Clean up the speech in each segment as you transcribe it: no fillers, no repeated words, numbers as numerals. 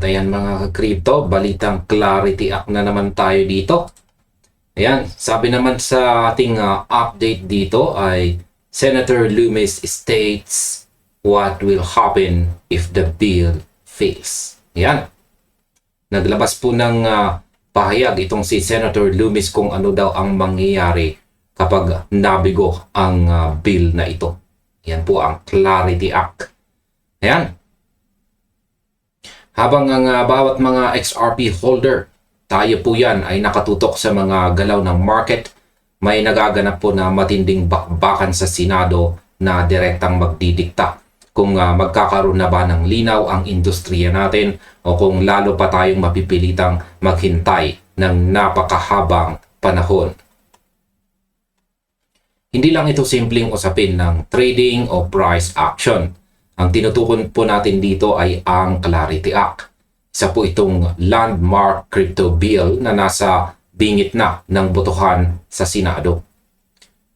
At ayan mga ka-crypto, balitang Clarity Act na naman tayo dito. Ayan, sabi naman sa ating update dito ay Senator Loomis states what will happen if the bill fails. Ayan, naglabas po ng pahayag itong si Senator Loomis kung ano daw ang mangyayari kapag nabigo ang bill na ito. Yan po ang Clarity Act. Ayan. Habang ang bawat mga XRP holder, tayo po yan ay nakatutok sa mga galaw ng market, may nagaganap po na matinding bakbakan sa Senado na direktang magdidikta kung magkakaroon na ba ng linaw ang industriya natin o kung lalo pa tayong mapipilitang maghintay ng napakahabang panahon. Hindi lang ito simpleng usapin ng trading o price action. Ang tinutukoy po natin dito ay ang Clarity Act. Isa po itong landmark crypto bill na nasa bingit na ng botohan sa Senado.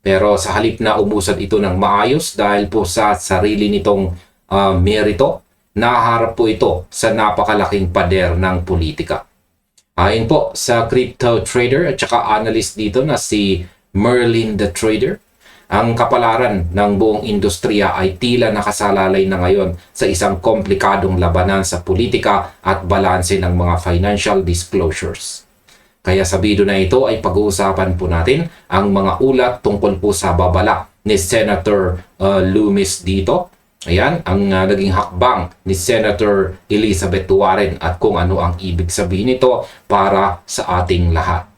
Pero sa halip na umusad ito ng maayos dahil po sa sarili nitong merito, nahaharap po ito sa napakalaking pader ng politika. Ayon po sa crypto trader at saka analyst dito na si Merlin the Trader, ang kapalaran ng buong industriya ay tila nakasalalay na ngayon sa isang komplikadong labanan sa politika at balanse ng mga financial disclosures. Kaya sa video na ito ay pag-uusapan po natin ang mga ulat tungkol po sa babala ni Senator Loomis dito. Ayan, ang naging hakbang ni Senator Elizabeth Warren at kung ano ang ibig sabihin nito para sa ating lahat.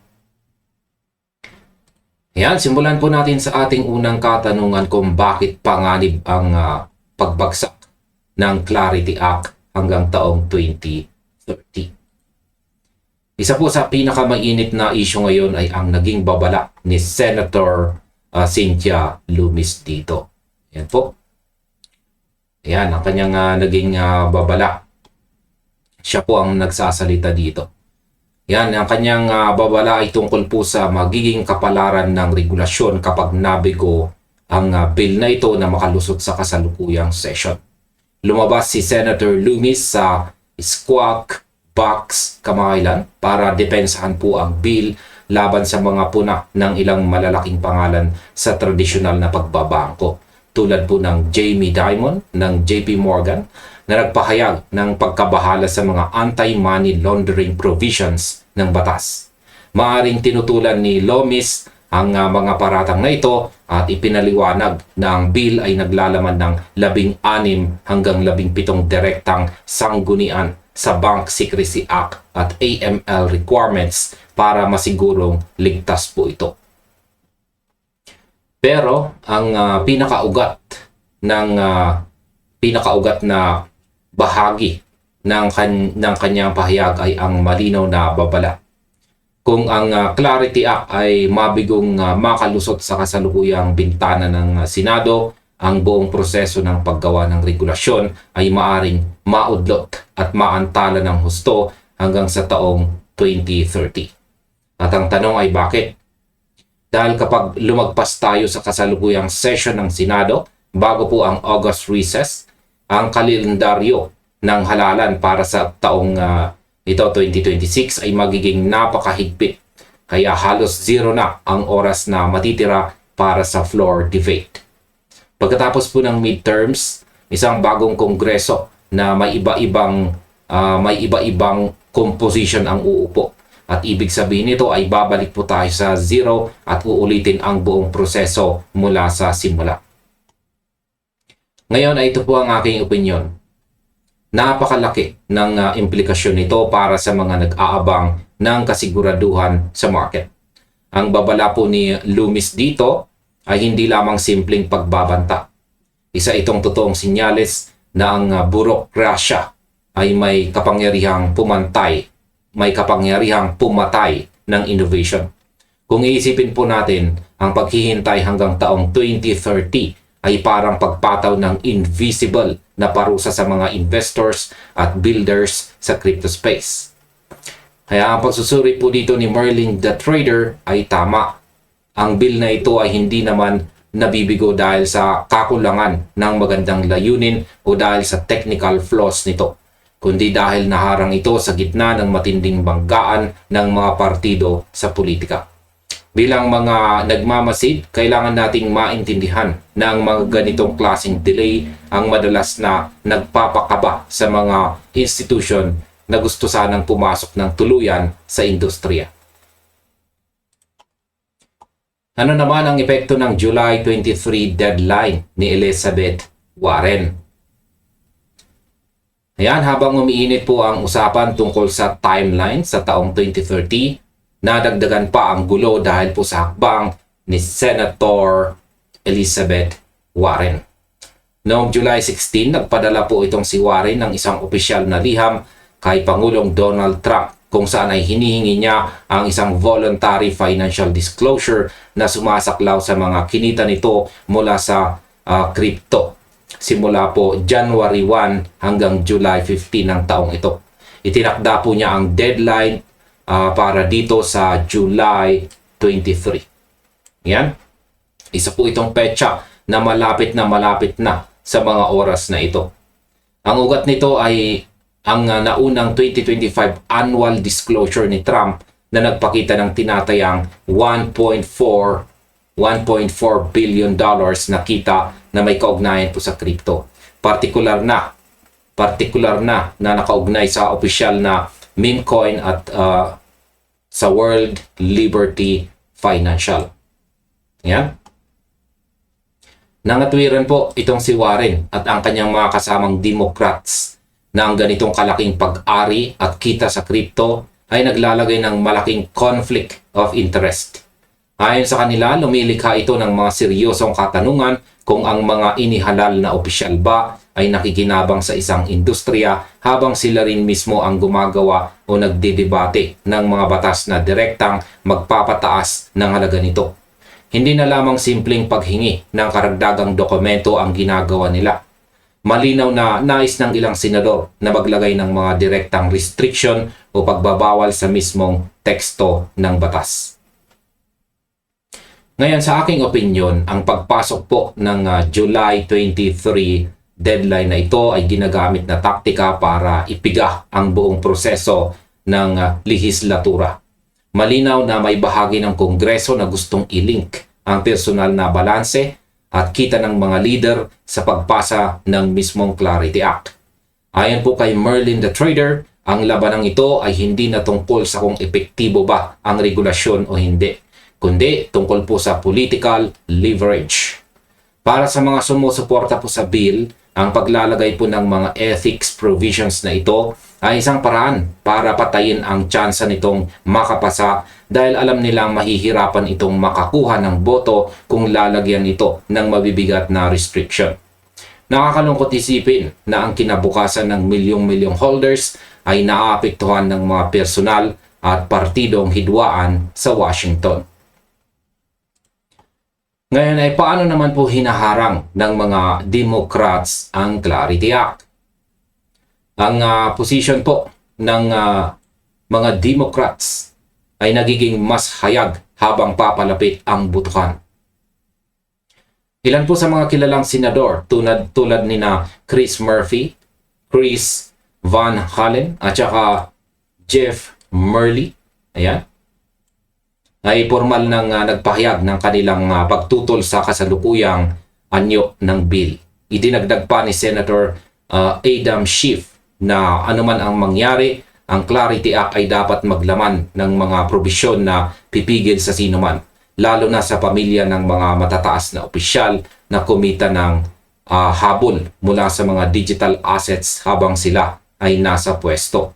Ayan, simulan po natin sa ating unang katanungan kung bakit panganib ang pagbagsak ng Clarity Act hanggang taong 2030. Isa po sa pinakamainit na issue ngayon ay ang naging babala ni Senator Cynthia Loomis dito. Ayan po. Ayan, ang kanyang naging babala. Siya po ang nagsasalita dito. Yan, ang kanyang babala ay tungkol po sa magiging kapalaran ng regulasyon kapag nabigo ang bill na ito na makalusot sa kasalukuyang session. Lumabas si Senator Loomis sa Squawk Box kamakailan para depensahan po ang bill laban sa mga puna ng ilang malalaking pangalan sa tradisyonal na pagbabangko. Tulad po ng Jamie Dimon ng JP Morgan na nagpahayag ng pagkabahala sa mga anti-money laundering provisions ng batas. Maaring tinutulan ni Loomis ang mga paratang na ito at ipinaliwanag na ang bill ay naglalaman ng 16 hanggang 17 direktang sanggunian sa Bank Secrecy Act at AML requirements para masigurong ligtas po ito. Pero ang pinakaugat na bahagi ng kanyang pahayag ay ang malinaw na babala. Kung ang Clarity Act ay mabigong makalusot sa kasalukuyang bintana ng Senado, ang buong proseso ng paggawa ng regulasyon ay maaring maudlot at maantala ng husto hanggang sa taong 2030. At ang tanong ay bakit? Dahil kapag lumagpas tayo sa kasalukuyang session ng Senado, bago po ang August recess, ang kalendaryo ng halalan para sa taong 2026 ay magiging napakahigpit. Kaya halos zero na ang oras na matitira para sa floor debate. Pagkatapos po ng midterms, isang bagong kongreso na may iba-ibang composition ang uupo. At ibig sabihin nito ay babalik po tayo sa zero at uulitin ang buong proseso mula sa simula. Ngayon ay ito po ang aking opinion. Napakalaki ng implikasyon nito para sa mga nag-aabang ng kasiguraduhan sa market. Ang babala po ni Loomis dito ay hindi lamang simpleng pagbabanta. Isa itong totoong sinyales na ang burokrasya ay may kapangyarihang pumatay ng innovation. Kung iisipin po natin, ang paghihintay hanggang taong 2030 ay parang pagpataw ng invisible na parusa sa mga investors at builders sa crypto space. Kaya ang pagsusuri po dito ni Merlin the Trader ay tama. Ang bill na ito ay hindi naman nabibigo dahil sa kakulangan ng magandang layunin o dahil sa technical flaws nito, kundi dahil naharang ito sa gitna ng matinding banggaan ng mga partido sa politika. Bilang mga nagmamasid, kailangan nating maintindihan na ang mga ganitong klaseng delay ang madalas na nagpapakaba sa mga institusyon na gusto sanang pumasok ng tuluyan sa industriya. Ano naman ang epekto ng July 23 deadline ni Elizabeth Warren? Ayan, habang umiinit po ang usapan tungkol sa timeline sa taong 2030, nadagdagan pa ang gulo dahil po sa hakbang ni Senator Elizabeth Warren. Noong July 16, nagpadala po itong si Warren ng isang opisyal na liham kay Pangulong Donald Trump kung saan ay hinihingi niya ang isang voluntary financial disclosure na sumasaklaw sa mga kinita nito mula sa crypto. Simula po January 1 hanggang July 15 ng taong ito. Itinakda po niya ang deadline para dito sa July 23. Yan. Isa po itong petsa na malapit na sa mga oras na ito. Ang ugat nito ay ang naunang 2025 annual disclosure ni Trump na nagpakita ng tinatayang 1.4 billion dollars na kita na may kaugnayan po sa crypto. Partikular na nakaugnay sa opisyal na meme coin at sa World Liberty Financial. Yan. Nangatwiran po itong si Warren at ang kanyang mga kasamang Democrats na ang ganitong kalaking pag-ari at kita sa crypto ay naglalagay ng malaking conflict of interest. Ayon sa kanila, lumilikha ito ng mga seryosong katanungan kung ang mga inihalal na opisyal ba ay nakikinabang sa isang industriya habang sila rin mismo ang gumagawa o nagdedebate ng mga batas na direktang magpapataas ng halaga nito. Hindi na lamang simpleng paghingi ng karagdagang dokumento ang ginagawa nila. Malinaw na nais ng ilang senador na maglagay ng mga direktang restriction o pagbabawal sa mismong teksto ng batas. Ngayon, sa aking opinyon, ang pagpasok po ng July 23 deadline na ito ay ginagamit na taktika para ipiga ang buong proseso ng lehislatura. Malinaw na may bahagi ng Kongreso na gustong i-link ang personal na balanse at kita ng mga leader sa pagpasa ng mismong Clarity Act. Ayon po kay Merlin the Trader, ang labanang ito ay hindi na tungkol sa kung epektibo ba ang regulasyon o hindi, kundi tungkol po sa political leverage. Para sa mga sumusuporta po sa bill, ang paglalagay po ng mga ethics provisions na ito ay isang paraan para patayin ang tsansa nitong makapasa dahil alam nilang mahihirapan itong makakuha ng boto kung lalagyan ito ng mabibigat na restriction. Nakakalungkot isipin na ang kinabukasan ng milyong-milyong holders ay naapektuhan ng mga personal at partidong hidwaan sa Washington. Ngayon ay paano naman po hinaharang ng mga Democrats ang Clarity Act? Ang position po ng mga Democrats ay nagiging mas hayag habang papalapit ang butukan. Ilan po sa mga kilalang senador tulad ni na Chris Murphy, Chris Van Hollen at saka Jeff Merkley, ayan, ay formal nang nagpahayag ng kanilang pagtutol sa kasalukuyang anyo ng bill. Idinagdag pa ni Senator Adam Schiff na anuman ang mangyari, ang Clarity Act ay dapat maglaman ng mga probisyon na pipigil sa sinuman, lalo na sa pamilya ng mga matataas na opisyal na kumita ng habol mula sa mga digital assets habang sila ay nasa pwesto.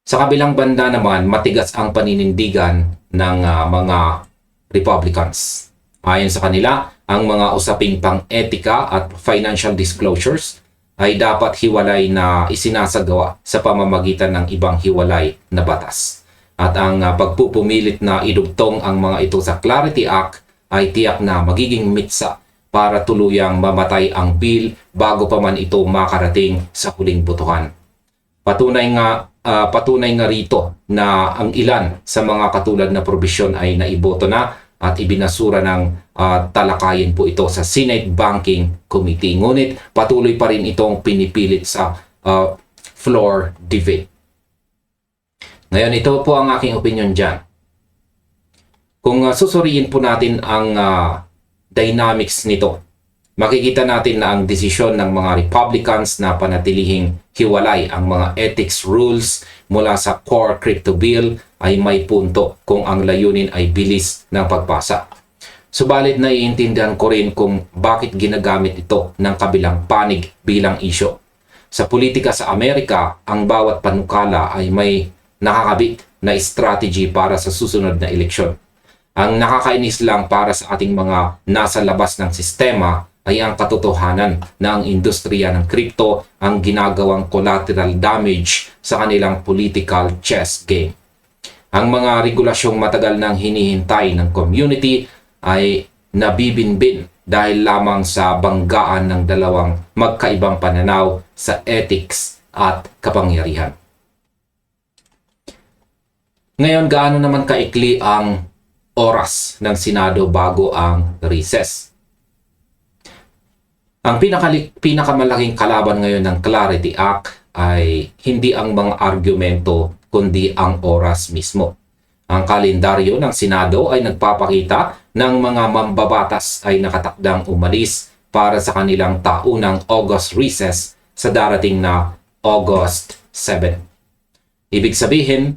Sa kabilang banda naman, matigas ang paninindigan ng mga Republicans. Ayon sa kanila, ang mga usaping pang-etika at financial disclosures ay dapat hiwalay na isinasagawa sa pamamagitan ng ibang hiwalay na batas. At ang pagpupumilit na idugtong ang mga ito sa Clarity Act ay tiyak na magiging mitsa para tuluyang mamatay ang bill bago pa man ito makarating sa huling botohan. Patunay nga rito na ang ilan sa mga katulad na probisyon ay naiboto na at ibinasura ng talakayin po ito sa Senate Banking Committee. Ngunit patuloy pa rin itong pinipilit sa floor debate. Ngayon, ito po ang aking opinion dyan. Kung susuriin po natin ang dynamics nito, makikita natin na ang desisyon ng mga Republicans na panatilihing hiwalay ang mga ethics rules mula sa core crypto bill ay may punto kung ang layunin ay bilis ng pagpasa. Subalit naiintindihan ko rin kung bakit ginagamit ito ng kabilang panig bilang isyo. Sa politika sa Amerika, ang bawat panukala ay may nakakabit na strategy para sa susunod na eleksyon. Ang nakakainis lang para sa ating mga nasa labas ng sistema ay ang katotohanan na ang industriya ng crypto ang ginagawang collateral damage sa kanilang political chess game. Ang mga regulasyong matagal nang hinihintay ng community ay nabibinbin dahil lamang sa banggaan ng dalawang magkaibang pananaw sa ethics at kapangyarihan. Ngayon, gaano naman kaikli ang oras ng Senado bago ang recess? Ang pinakamalaking kalaban ngayon ng Clarity Act ay hindi ang mga argumento kundi ang oras mismo. Ang kalendaryo ng Senado ay nagpapakita ng mga mambabatas ay nakatakdang umalis para sa kanilang taunang August recess sa darating na August 7. Ibig sabihin,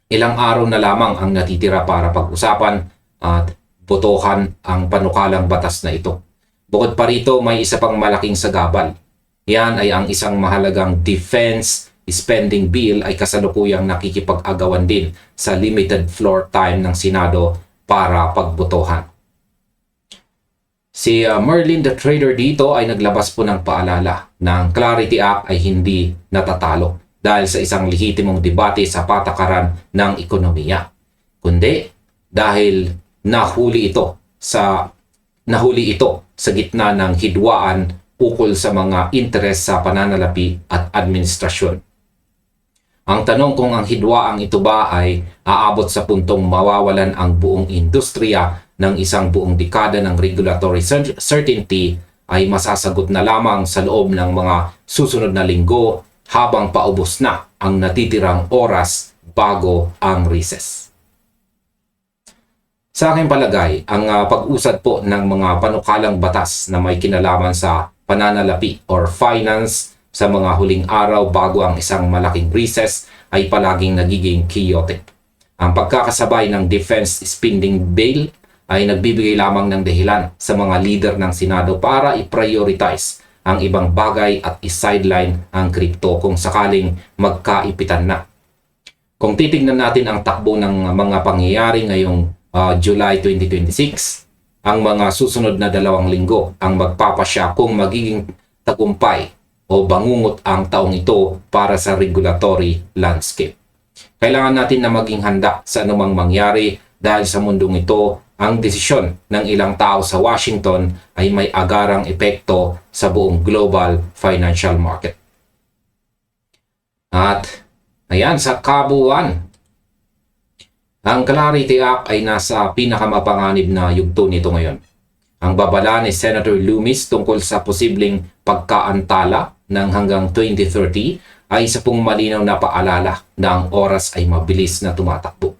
ilang araw na lamang ang natitira para pag-usapan at botohan ang panukalang batas na ito. Bukod pa rito, may isa pang malaking sagabal. Yan ay ang isang mahalagang defense spending bill ay kasalukuyang nakikipag-agawan din sa limited floor time ng Senado para pagbotohan. Si Merlin the Trader dito ay naglabas po ng paalala na ang Clarity Act ay hindi natatalo dahil sa isang lehitimong debate sa patakaran ng ekonomiya, kundi dahil nahuli ito sa gitna ng hidwaan ukol sa mga interes sa pananalapi at administrasyon. Ang tanong kung ang hidwaang ito ba ay aabot sa puntong mawawalan ang buong industriya ng isang buong dekada ng regulatory certainty ay masasagot na lamang sa loob ng mga susunod na linggo habang paubos na ang natitirang oras bago ang recess. Sa aking palagay, ang pag-usad po ng mga panukalang batas na may kinalaman sa pananalapi or finance sa mga huling araw bago ang isang malaking recess ay palaging nagiging chaotic. Ang pagkakasabay ng defense spending bill ay nagbibigay lamang ng dahilan sa mga leader ng Senado para i-prioritize ang ibang bagay at i-sideline ang crypto kung sakaling magkaipitan na. Kung titignan natin ang takbo ng mga pangyayari ngayong July 2026, ang mga susunod na 2 linggo ang magpapasya kung magiging tagumpay o bangungot ang taong ito para sa regulatory landscape. Kailangan natin na maging handa sa anumang mangyari dahil sa mundong ito, ang desisyon ng ilang tao sa Washington ay may agarang epekto sa buong global financial market. At ayan, sa kabuuan, ang Clarity Act ay nasa pinakamapanganib na yugto nito ngayon. Ang babala ni Senator Loomis tungkol sa posibleng pagkaantala ng hanggang 2030 ay isa pong malinaw na paalala na ang oras ay mabilis na tumatakbo.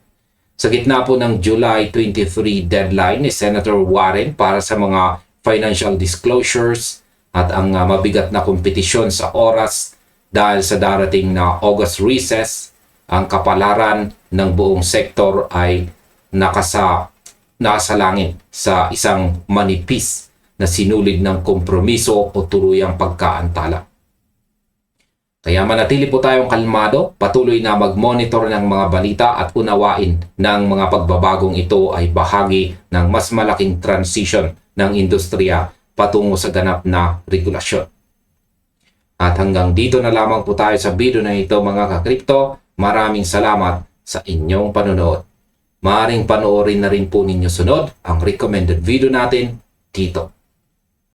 Sa gitna po ng July 23 deadline ni Senator Warren para sa mga financial disclosures at ang mabigat na kompetisyon sa oras dahil sa darating na August recess, ang kapalaran ng buong sektor ay nakasalangin sa isang manipis na sinulid ng kompromiso o tuluyang pagkaantala. Kaya manatili po tayong kalmado, patuloy na mag-monitor ng mga balita at unawain ng mga pagbabagong ito ay bahagi ng mas malaking transition ng industriya patungo sa ganap na regulasyon. At hanggang dito na lamang po tayo sa video na ito mga ka-crypto. Maraming salamat sa inyong panonood. Maaaring panoorin na rin po ninyo sunod ang recommended video natin dito.